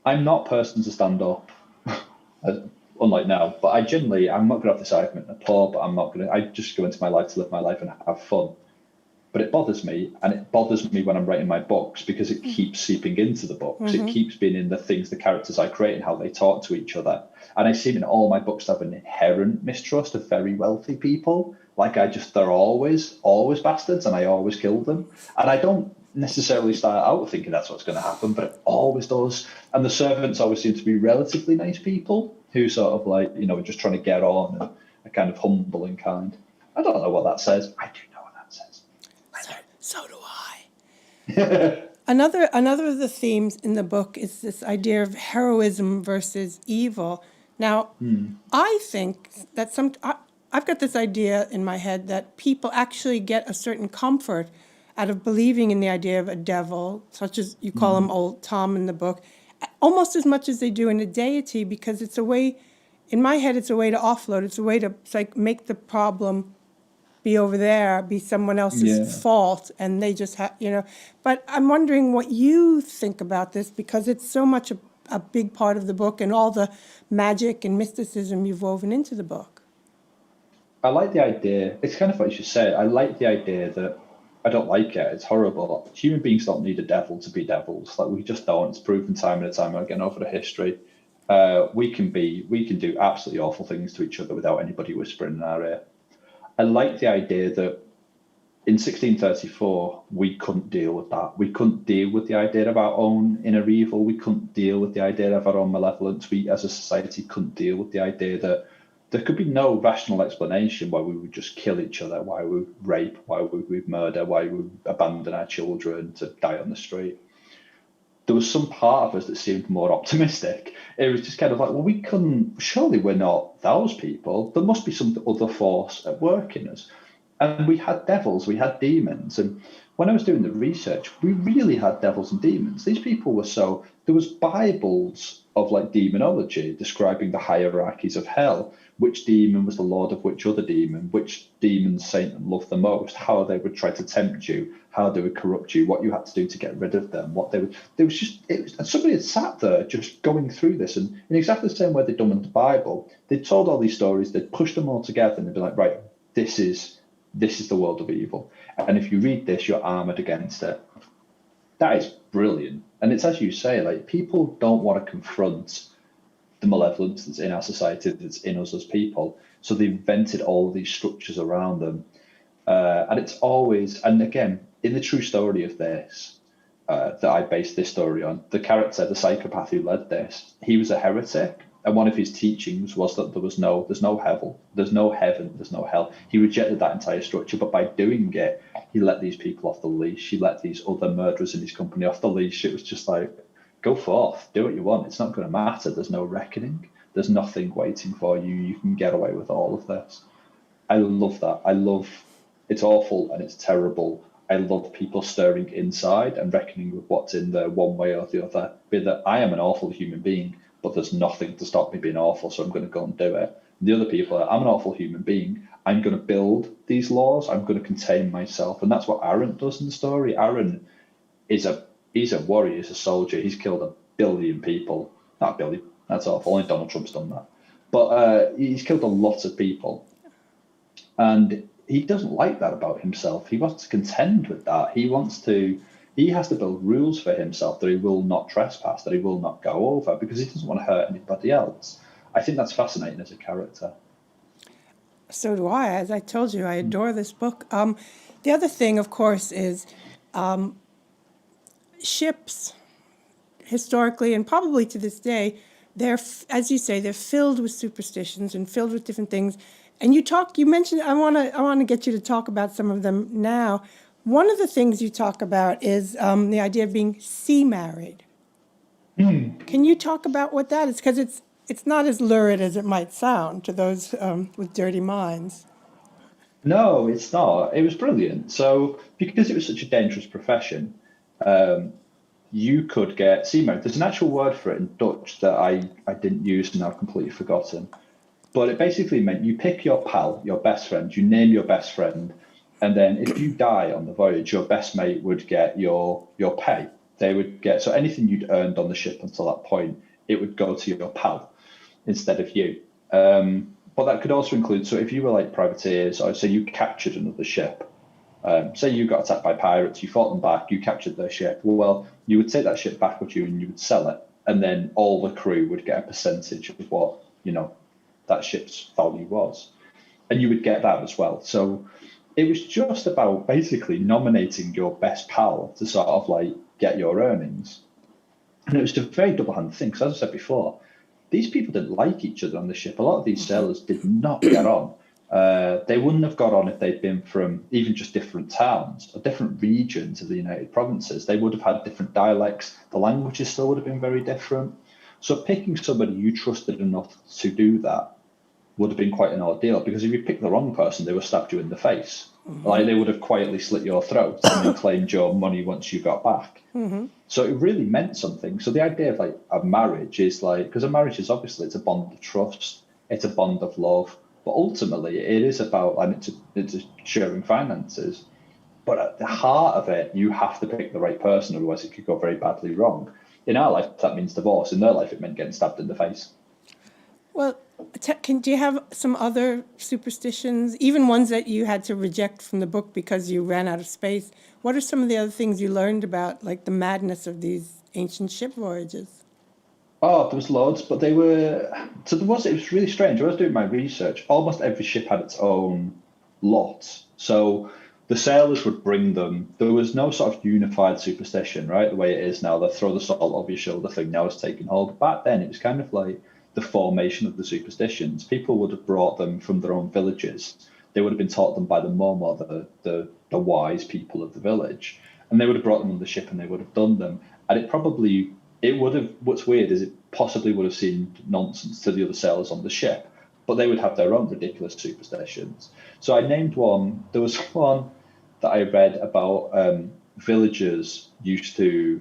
I'm not person to stand up unlike now. But I'm not going to have this argument in a pub. I just go into my life to live my life and have fun. But it bothers me, and it bothers me when I'm writing my books because it keeps seeping into the books. It keeps being in the things, the characters I create and how they talk to each other. And I seem in all my books to have an inherent mistrust of very wealthy people. Like they're always bastards, and I always kill them. And I don't necessarily start out thinking that's what's going to happen, but it always does. And the servants always seem to be relatively nice people who sort of are just trying to get on and are kind of humble and kind. I don't know what that says. I do know what that says. So do I. Another of the themes in the book is this idea of heroism versus evil. Now, I think that I've got this idea in my head that people actually get a certain comfort out of believing in the idea of a devil, such as you call him Old Tom in the book, almost as much as they do in a deity, because it's a way, in my head, it's a way to offload. It's a way to make the problem be over there, be someone else's fault, and they just have, But I'm wondering what you think about this, because it's so much a big part of the book and all the magic and mysticism you've woven into the book. I like the idea. It's kind of what you said. I like the idea that I don't like it. It's horrible. Human beings don't need a devil to be devils. Like, we just don't. It's proven time and time again over the history. We can do absolutely awful things to each other without anybody whispering in our ear. I like the idea that in 1634, we couldn't deal with that. We couldn't deal with the idea of our own inner evil. We couldn't deal with the idea of our own malevolence. We, as a society, couldn't deal with the idea that there could be no rational explanation why we would just kill each other, why we would rape, why we would murder, why we would abandon our children to die on the street. There was some part of us that seemed more optimistic. It was just kind of like, well, surely we're not those people. There must be some other force at work in us. And we had devils, we had demons. And when I was doing the research, we really had devils and demons. These people were there was Bibles of demonology describing the hierarchies of hell, which demon was the lord of which other demon, which demon Satan loved the most, how they would try to tempt you, how they would corrupt you, what you had to do to get rid of them, and somebody had sat there just going through this, and in exactly the same way they'd done in the Bible, they'd told all these stories, they'd pushed them all together, and they'd be like, right, this is the world of evil. And if you read this, you're armored against it. That is brilliant. And it's as you say, people don't want to confront the malevolence that's in our society, that's in us as people. So they invented all of these structures around them. And it's always, and again, in the true story of this, that I based this story on, the character, the psychopath who led this, he was a heretic. And one of his teachings was that there's no heaven, there's no hell. He rejected that entire structure, but by doing it, he let these people off the leash. He let these other murderers in his company off the leash. It was just like, go forth, do what you want. It's not going to matter. There's no reckoning. There's nothing waiting for you. You can get away with all of this. I love that. It's awful and it's terrible. I love people stirring inside and reckoning with what's in there one way or the other. Be that I am an awful human being, but there's nothing to stop me being awful, so I'm going to go and do it. And the other people are, I'm an awful human being. I'm going to build these laws. I'm going to contain myself. And that's what Arent does in the story. Arent he's a warrior, he's a soldier. He's killed 1 billion people. Not 1 billion, that's awful. Only Donald Trump's done that. But he's killed a lot of people. And he doesn't like that about himself. He wants to contend with that. He has to build rules for himself that he will not trespass, that he will not go over, because he doesn't want to hurt anybody else. I think that's fascinating as a character. So do I. As I told you, I adore this book. The other thing, of course, is ships, historically and probably to this day, they're, as you say, they're filled with superstitions and filled with different things. And you mentioned, I want to get you to talk about some of them now. One of the things you talk about is the idea of being sea married. Can you talk about what that is? Because it's not as lurid as it might sound to those with dirty minds. No, it's not. It was brilliant. So because it was such a dangerous profession, you could get sea married. There's an actual word for it in Dutch that I didn't use and I've completely forgotten. But it basically meant you pick your pal, your best friend, you name your best friend, and then if you die on the voyage, your best mate would get your pay. They would get, so anything you'd earned on the ship until that point, it would go to your pal. instead of you. But that could also include, so if you were like privateers, or say you captured another ship, say you got attacked by pirates, you fought them back, you captured their ship, well, you would take that ship back with you and you would sell it, and then all the crew would get a percentage of what, that ship's value was. And you would get that as well. So it was just about basically nominating your best pal to sort of like get your earnings. And it was a very double-handed thing, because as I said before, these people didn't like each other on the ship. A lot of these sailors did not get on. They wouldn't have got on if they'd been from even just different towns or different regions of the United Provinces. They would have had different dialects. The languages still would have been very different. So picking somebody you trusted enough to do that would have been quite an ordeal, because if you picked the wrong person, they would have stabbed you in the face. Like they would have quietly slit your throat and then claimed your money once you got back. So it really meant something. So the idea of like a marriage is like, because a marriage is obviously, it's a bond of trust, it's a bond of love, but ultimately it is about, and it's sharing finances. But at the heart of it, you have to pick the right person, otherwise it could go very badly wrong. In our life, that means divorce. In their life, it meant getting stabbed in the face. Well, do you have some other superstitions, even ones that you had to reject from the book because you ran out of space? What are some of the other things you learned about, like the madness of these ancient ship voyages? Oh, there was loads, but it was really strange. When I was doing my research, almost every ship had its own lot. So the sailors would bring them. There was no sort of unified superstition, right? The way it is now, the throw the salt over your shoulder thing now is taking hold. Back then, it was kind of like the formation of the superstitions. People would have brought them from their own villages. They would have been taught them by the mum or the wise people of the village, and they would have brought them on the ship and they would have done them. And what's weird is it possibly would have seemed nonsense to the other sailors on the ship, but they would have their own ridiculous superstitions. So I named one. There was one that I read about villagers used to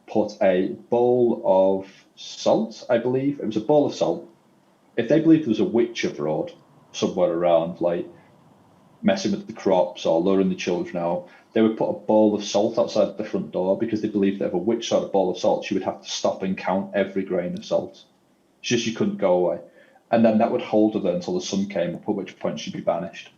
put a bowl of salt, I believe. It was a bowl of salt. If they believed there was a witch abroad somewhere around, like messing with the crops or luring the children out, they would put a bowl of salt outside the front door, because they believed that if a witch saw a bowl of salt, she would have to stop and count every grain of salt. It's just she couldn't go away. And then that would hold her there until the sun came up, at which point she'd be banished.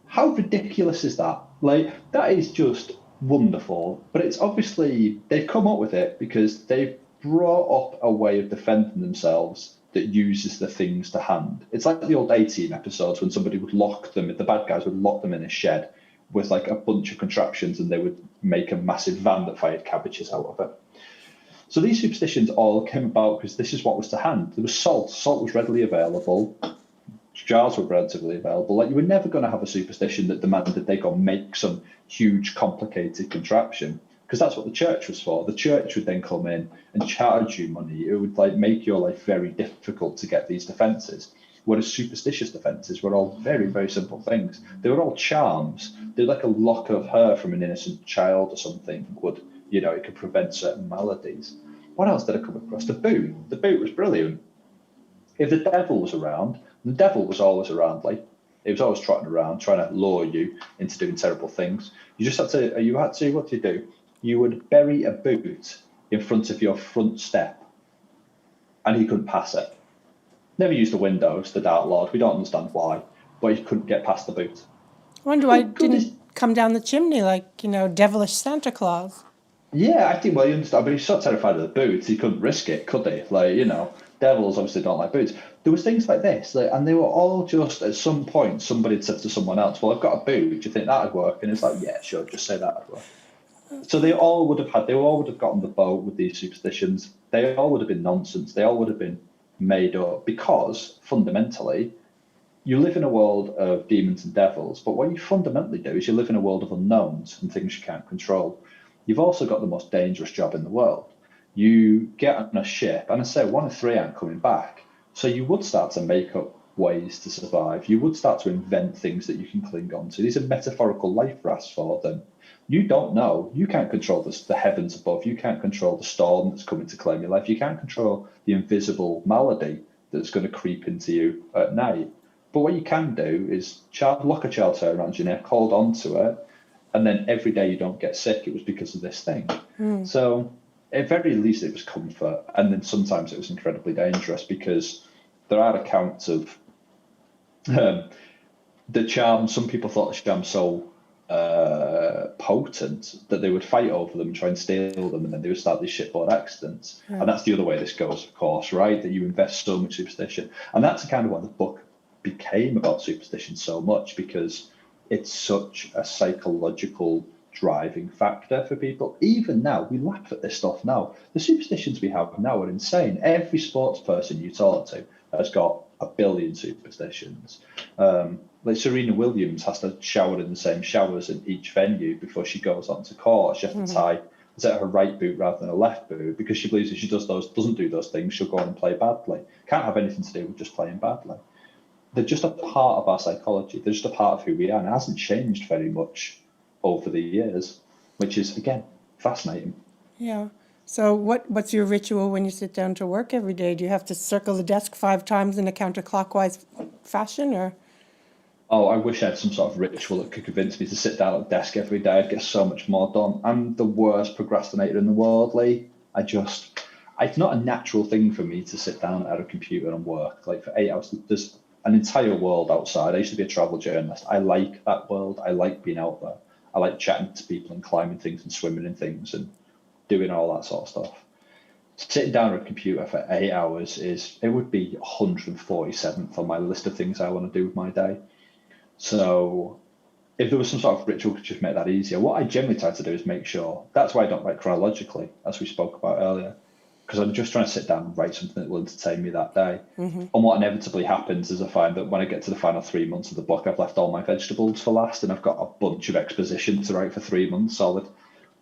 How ridiculous is that? Like, that is just wonderful. But it's obviously, they've come up with it because they've brought up a way of defending themselves that uses the things to hand. It's like the old A-Team episodes when somebody would lock them, the bad guys would lock them in a shed with like a bunch of contraptions, and they would make a massive van that fired cabbages out of it. So these superstitions all came about because this is what was to hand. There was salt. Salt was readily available. Jars were relatively available. Like, you were never going to have a superstition that demanded they go make some huge, complicated contraption, because that's what the church was for. The church would then come in and charge you money. It would like make your life very difficult to get these defences. Whereas superstitious defences were all very, very simple things. They were all charms. They're like a lock of hair from an innocent child or something would, it could prevent certain maladies. What else did I come across? The boot. The boot was brilliant. If the devil was around, the devil was always around, like, it was always trotting around, trying to lure you into doing terrible things. What do you do? You would bury a boot in front of your front step, and he couldn't pass it. Never used the windows, the Dark Lord. We don't understand why, but he couldn't get past the boot. I wonder why it didn't come down the chimney like, devilish Santa Claus. Yeah, I think, well, you understand, but he's so terrified of the boots, he couldn't risk it, could he? Like, devils obviously don't like boots. There was things like this, and they were all just, at some point, somebody had said to someone else, well, I've got a boot, do you think that'd work? And it's like, yeah, sure, just say that'd work. So they all would have gotten the boat with these superstitions. They all would have been nonsense. They all would have been made up, because fundamentally, you live in a world of demons and devils, but what you fundamentally do is you live in a world of unknowns and things you can't control. You've also got the most dangerous job in the world. You get on a ship, and I say 1 of 3 aren't coming back. So you would start to make up ways to survive. You would start to invent things that you can cling on to. These are metaphorical life rafts for them. You don't know. You can't control the heavens above. You can't control the storm that's coming to claim your life. You can't control the invisible malady that's going to creep into you at night. But what you can do is lock a child's hair around your neck, hold on to it, and then every day you don't get sick, it was because of this thing. So at very least it was comfort. And then sometimes it was incredibly dangerous, because there are accounts of the charm. Some people thought the charm so potent that they would fight over them and try and steal them, and then they would start these shipboard accidents. Yeah. And that's the other way this goes, of course, right? That you invest so much superstition, and that's kind of why the book became about superstition so much, because it's such a psychological driving factor for people. Even now, we laugh at this stuff now. The superstitions we have now are insane. Every sports person you talk to has got a billion superstitions. Like Serena Williams has to shower in the same showers in each venue before she goes onto court. She has to tie her right boot rather than a left boot, because she believes if she doesn't do those things, she'll go on and play badly. Can't have anything to do with just playing badly. They're just a part of our psychology. They're just a part of who we are, and it hasn't changed very much over the years, which is, again, fascinating. Yeah. So what's your ritual when you sit down to work every day? Do you have to circle the desk 5 times in a counterclockwise fashion, or? Oh, I wish I had some sort of ritual that could convince me to sit down at the desk every day. I'd get so much more done. I'm the worst procrastinator in the world, Lee. It's not a natural thing for me to sit down at a computer and work like for 8 hours. There's an entire world outside. I used to be a travel journalist. I like that world. I like being out there. I like chatting to people and climbing things and swimming in things and doing all that sort of stuff. Sitting down at a computer for 8 hours it would be 147th on my list of things I want to do with my day. So if there was some sort of ritual to just make that easier, what I generally try to do is make sure, that's why I don't write chronologically, as we spoke about earlier, because I'm just trying to sit down and write something that will entertain me that day. And what inevitably happens is I find that when I get to the final 3 months of the book, I've left all my vegetables for last, and I've got a bunch of exposition to write for 3 months solid.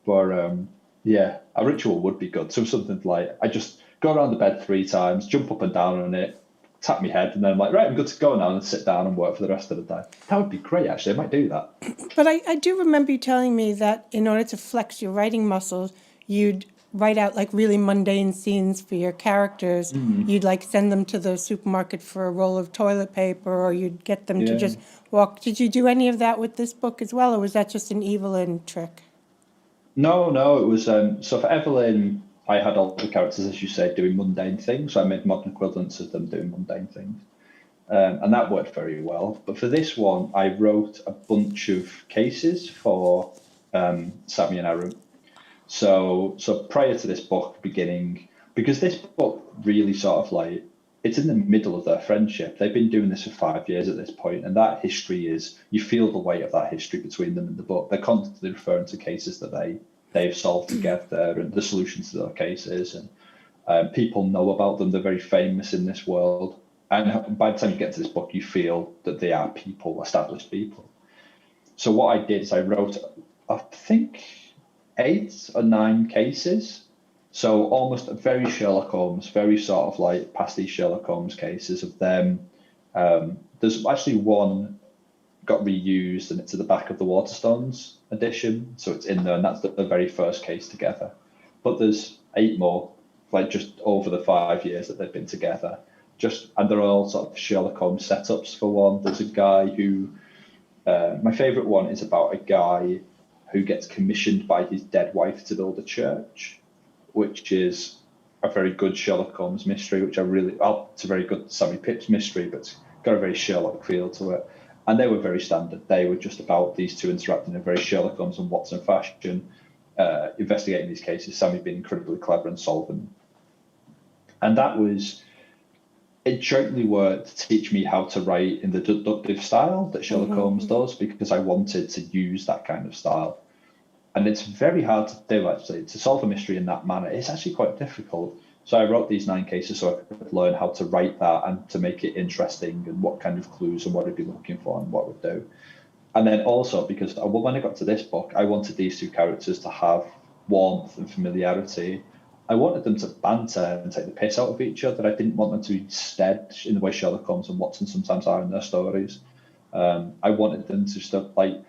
But yeah, a ritual would be good. So something like, I just go around the bed 3 times, jump up and down on it, tap my head, and then I'm like, right, I'm good to go now, and sit down and work for the rest of the day. That would be great, actually. I might do that. But I do remember you telling me that in order to flex your writing muscles, you'd write out like really mundane scenes for your characters. You'd like send them to the supermarket for a roll of toilet paper, or you'd get them to just walk. Did you do any of that with this book as well, or was that just an Evelyn trick? No, it was, so for Evelyn, I had all the characters, as you said, doing mundane things. So I made modern equivalents of them doing mundane things. And that worked very well. But for this one, I wrote a bunch of cases for Sammy and Arent. So prior to this book beginning, because this book really sort of like, it's in the middle of their friendship. They've been doing this for 5 years at this point, and that history is, you feel the weight of that history between them in the book. They're constantly referring to cases that they've solved together and the solutions to their cases, and people know about them. They're very famous in this world. And by the time you get to this book, you feel that they are people, established people. So what I did is I wrote, I think, 8 or 9 cases. So almost very Sherlock Holmes, very sort of like past these Sherlock Holmes cases of them. There's actually one got reused, and it's at the back of the Waterstones edition. So it's in there, and that's the very first case together. But there's 8 more, like just over the 5 years that they've been together. And they're all sort of Sherlock Holmes setups for one. There's a guy who, my favourite one is about a guy who gets commissioned by his dead wife to build a church, which is a very good Sherlock Holmes mystery, it's a very good Samuel Pipps mystery, but it's got a very Sherlock feel to it. And they were very standard. They were just about these two interacting in a very Sherlock Holmes and Watson fashion, investigating these cases, Sammy being incredibly clever and solving. And it jointly worked to teach me how to write in the deductive style that Sherlock Holmes does, because I wanted to use that kind of style. And it's very hard to do, actually, to solve a mystery in that manner. It's actually quite difficult. So I wrote these 9 cases so I could learn how to write that and to make it interesting, and what kind of clues and what I'd be looking for and what I would do. And then also, because when I got to this book, I wanted these 2 characters to have warmth and familiarity. I wanted them to banter and take the piss out of each other. I didn't want them to be stead in the way Sherlock Holmes and Watson sometimes are in their stories. I wanted them to just like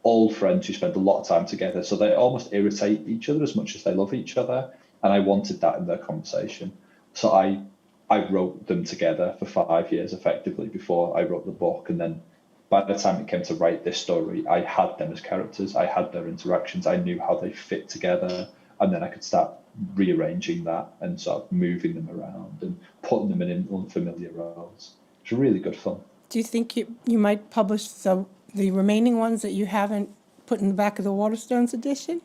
old friends who spend a lot of time together, so they almost irritate each other as much as they love each other. And I wanted that in their conversation. So I wrote them together for 5 years effectively before I wrote the book. And then by the time it came to write this story, I had them as characters. I had their interactions. I knew how they fit together. and then I could start rearranging that and sort of moving them around and putting them in unfamiliar roles. It's really good fun. Do you think you might publish the remaining ones that you haven't put in the back of the Waterstones edition?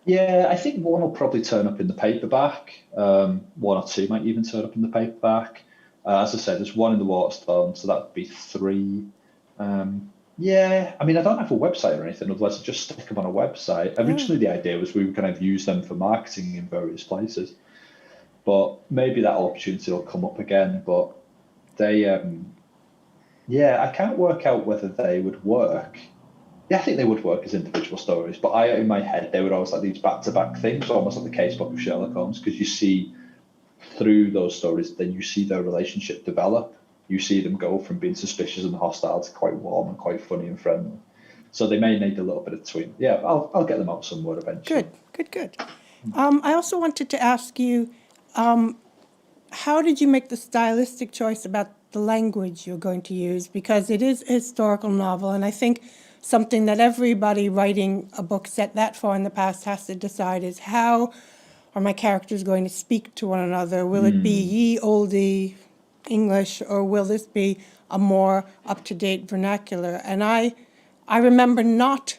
Yeah, I think one will probably turn up in the paperback. One or two might even turn up in the paperback. As I said, there's one in the Waterstone, so that would be 3. Yeah, I mean, I don't have a website or anything, otherwise I'd just stick them on a website. Originally, the idea was we would kind of use them for marketing in various places, but maybe that opportunity will come up again. But they, yeah, I can't work out whether they would work. Yeah, I think they would work as individual stories, but in my head, they would always like these back-to-back things, almost like the casebook of Sherlock Holmes, because you see through those stories, then you see their relationship develop. You see them go from being suspicious and hostile to quite warm and quite funny and friendly. So they may need a little bit of tween. Yeah, I'll get them out somewhere eventually. Good. I also wanted to ask you, how did you make the stylistic choice about the language you're going to use? Because it is a historical novel, and I think something that everybody writing a book set that far in the past has to decide is how are my characters going to speak to one another? Will it be ye olde English, or will this be a more up-to-date vernacular? And I remember not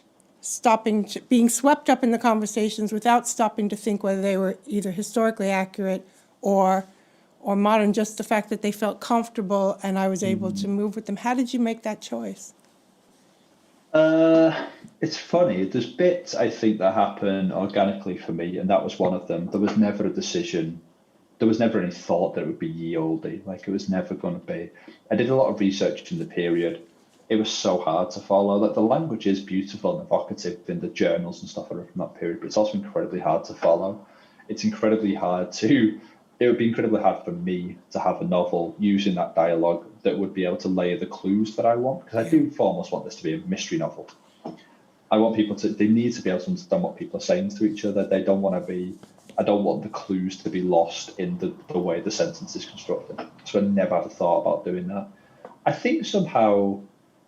being swept up in the conversations without stopping to think whether they were either historically accurate or modern, just the fact that they felt comfortable and I was able to move with them. How did you make that choice? It's funny. There's bits I think that happen organically for me, and that was one of them. There was never a decision. There was never any thought that it would be ye olde. Like, it was never going to be. I did a lot of research in the period. It was so hard to follow. That the language is beautiful and evocative in the journals and stuff from that period, but it's also incredibly hard to follow. It's incredibly hard to. It would be incredibly hard for me to have a novel using that dialogue that would be able to layer the clues that I want, because I do almost want this to be a mystery novel. I want people to. They need to be able to understand what people are saying to each other. They don't want to be. I don't want the clues to be lost in the way the sentence is constructed. So I never had a thought about doing that. I think somehow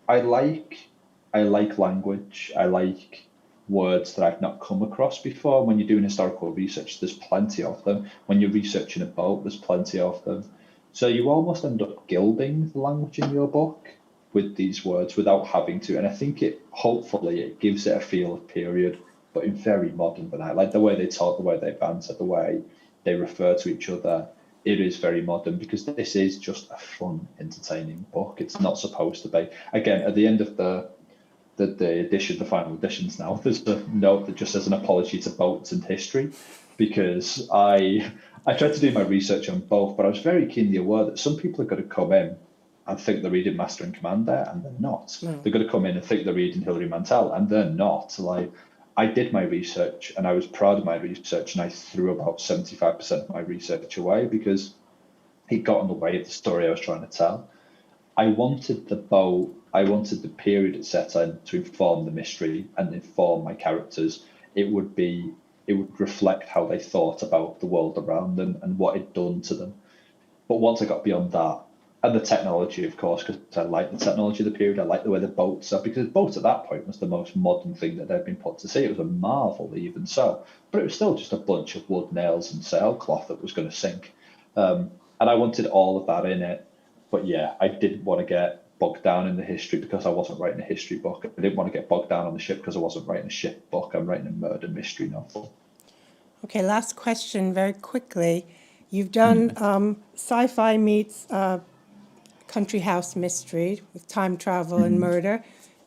I like language. I like words that I've not come across before. When you're doing historical research, there's plenty of them. When you're researching a boat, there's plenty of them. So you almost end up gilding the language in your book with these words without having to. And I think hopefully it gives it a feel of period, but in very modern. But I like the way they talk, the way they banter, the way they refer to each other. It is very modern, because this is just a fun, entertaining book. It's not supposed to be. Again, at the end of the edition, the final editions now, there's a note that just says an apology to boats and history, because I tried to do my research on both, but I was very keenly aware that some people are going to come in and think they're reading Master and Commander, and they're not. No. They're going to come in and think they're reading Hilary Mantel, and they're not. Like, I did my research, and I was proud of my research, and I threw about 75% of my research away because it got in the way of the story I was trying to tell. I wanted the period it set in to inform the mystery and inform my characters. It would reflect how they thought about the world around them and what it'd done to them. But once I got beyond that, and the technology, of course, because I like the technology of the period, I like the way the boats are, because boats at that point was the most modern thing that they'd been put to sea. It was a marvel, even so, but it was still just a bunch of wood, nails, and sailcloth that was going to sink. And I wanted all of that in it. But yeah, I didn't want to get bogged down in the history because I wasn't writing a history book. I didn't want to get bogged down on the ship because I wasn't writing a ship book. I'm writing a murder mystery novel. Okay, last question very quickly. You've done sci-fi meets country house mystery with time travel and murder.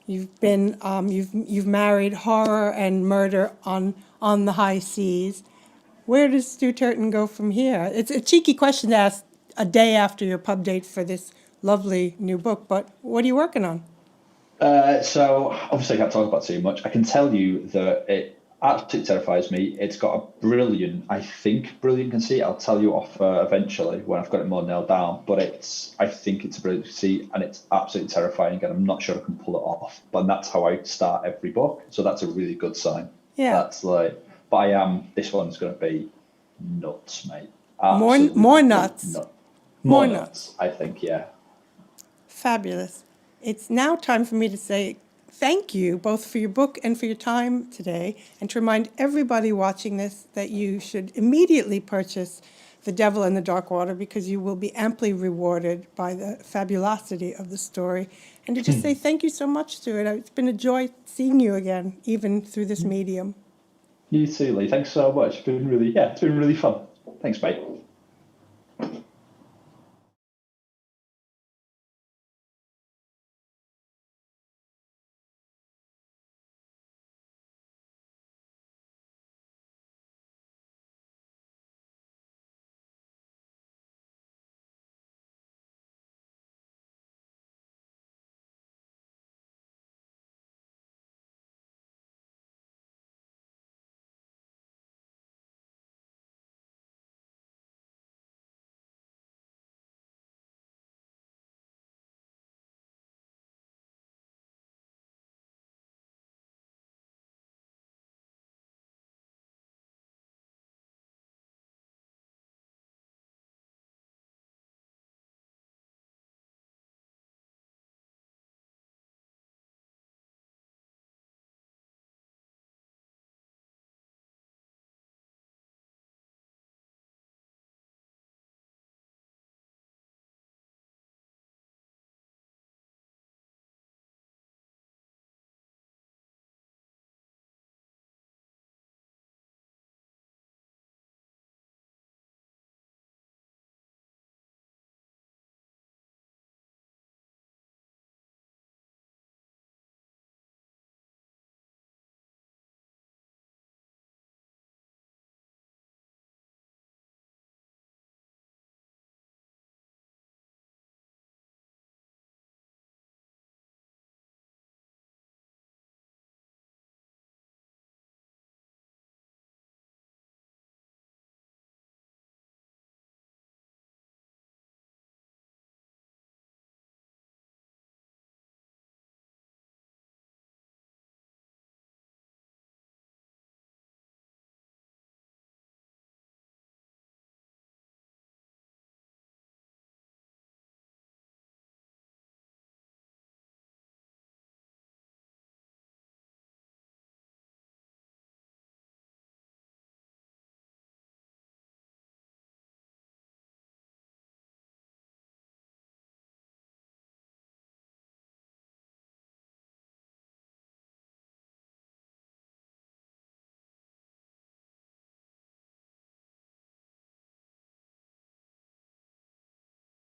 You've been you've married horror and murder on the high seas. Where does Stuart Turton go from here? It's a cheeky question to ask a day after your pub date for this lovely new book, but what are you working on? So obviously I can't talk about too much. I can tell you that it absolutely terrifies me. It's got a brilliant conceit. I'll tell you off eventually when I've got it more nailed down, but I think it's a brilliant conceit, and it's absolutely terrifying, and I'm not sure I can pull it off, but that's how I start every book. So that's a really good sign. Yeah. That's like, but this one's going to be nuts, mate. More nuts. More nuts, I think, yeah. Fabulous. It's now time for me to say thank you both for your book and for your time today, and to remind everybody watching this that you should immediately purchase The Devil in the Dark Water, because you will be amply rewarded by the fabulosity of the story. And to just say thank you so much, Stuart. It's been a joy seeing you again, even through this medium. You too, Lee. Thanks so much. It's been really fun. Thanks, mate.